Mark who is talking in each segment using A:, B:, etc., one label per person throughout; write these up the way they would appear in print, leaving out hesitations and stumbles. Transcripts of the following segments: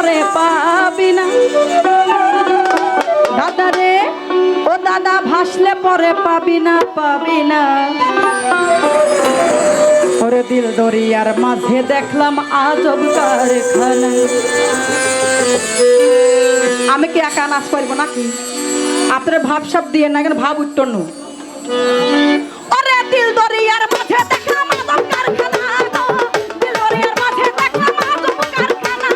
A: পরে পাবি না দাদা রে, ও দাদা ভাসলে পরে পাবি না, পাবি না। ওরে দিল দরিয়ার মাঝে দেখলাম আজব কারখানা। আমি কি একা নাচ করবো নাকি? আপনার ভাবসাব দিয়ে না, কেন ভাব উঠ্টন্ন। ওরে দিল দরিয়ার মাঝে দেখলাম আজব কারখানা, দিল দরিয়ার মাঝে দেখলাম আজব কারখানা।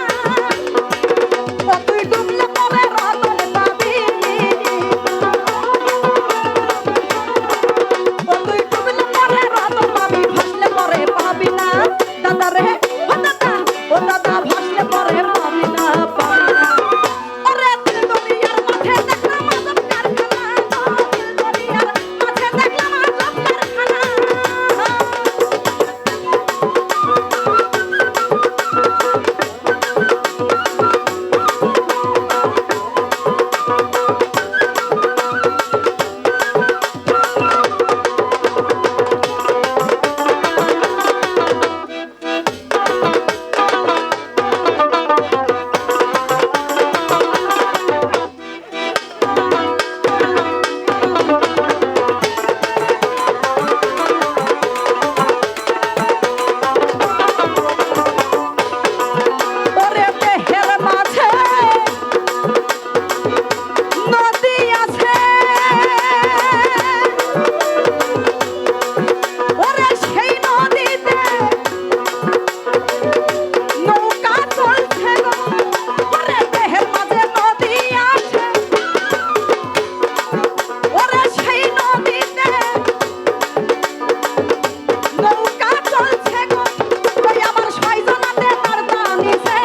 A: ও তুই ডুবলে পরে রতন পাবি, ও তুই ডুবলে পরে রতন পাবি, ভাসলে পরে পাবি না দাদা রে, ও দাদা, ও দাদা ভাসলে পরে পাবি না, পাবি না। ওরে দিল দরিয়ার মাঝে দেখলাম আজব কারখানা, দিল দরিয়ার মাঝে দেখলাম আজব কারখানা। ওরে দেহের মাঝে নদী আছে, ওরে সেই নদীতে নৌকা চলছে গো। ওরে দেহের মাঝে নদী আছে, ওরে সেই নদীতে নৌকা চলছে গো। ওই আমার ছয়জনাতে তার টানিছে,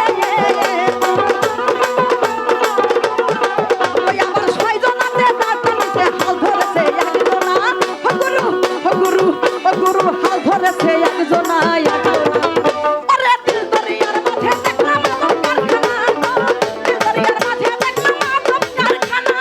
A: ওই আমার ছয়জনাতে তার টানিছে, হাল ধরেছে একজনা। ও গুরু, ও গুরু, ও গুরু, হাল ধরেছে একজনা, একজনা। ওরে দিল দরিয়ার মাঝে দেখলাম আজব কারখানা, দিল দরিয়ার মাঝে দেখলাম আজব কারখানা।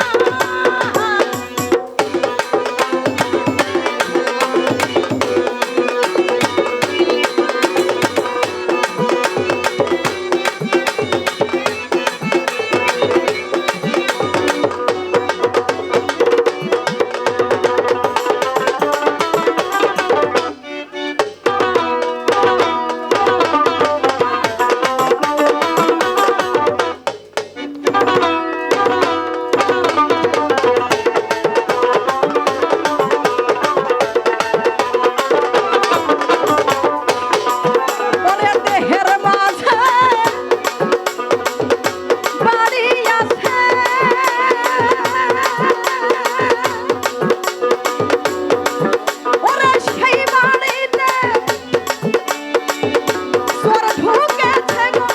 A: ওরে দেহের মাঝে বাড়ি আছে, ওরে সেই বাড়িতে চোর ঢুকেছে গো।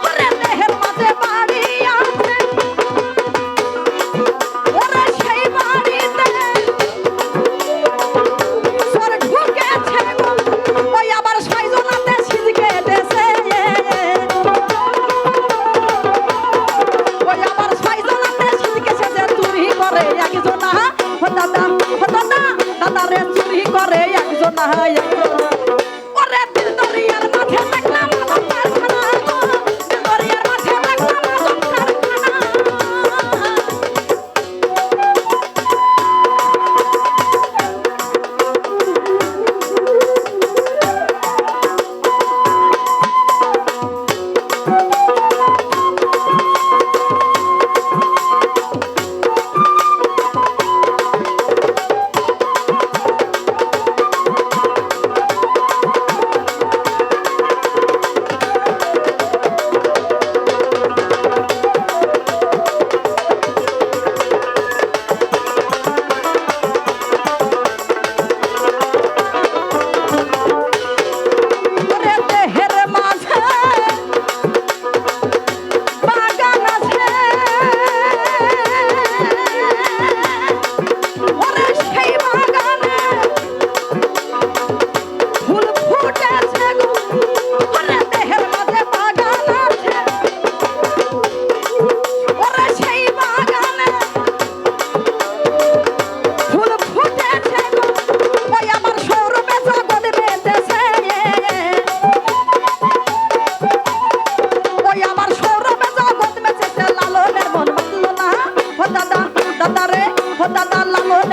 A: ওরে দেহের মাঝে বাড়ি আছে, ওরে সেই বাড়িতে চোর ঢুকেছে গো। ওই আবার ছয়জনাতে ছিলকে দেছে, ওই আবার ছয়জনাতে ছিলকেছে যে চুরি করে একজনা। ও দাদা, ও দাদা, দাদা রে চুরি করে একজনা, একজনা। ওরে দিল দরিয়ার মাঝে দেখলাম আজব কারখানা, দিল দরিয়ার মাঝে দেখলাম আজব কারখানা।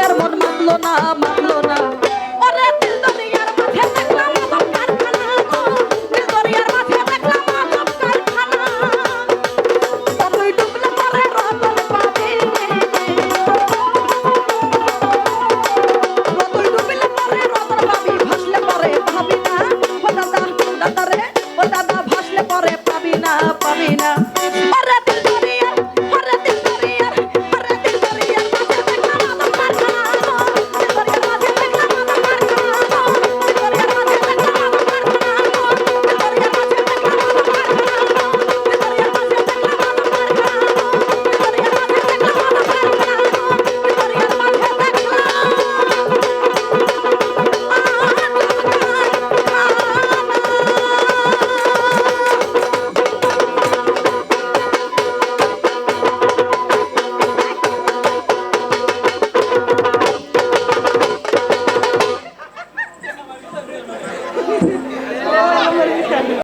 A: মনের মন মানলো না ওরে দিল দরিয়া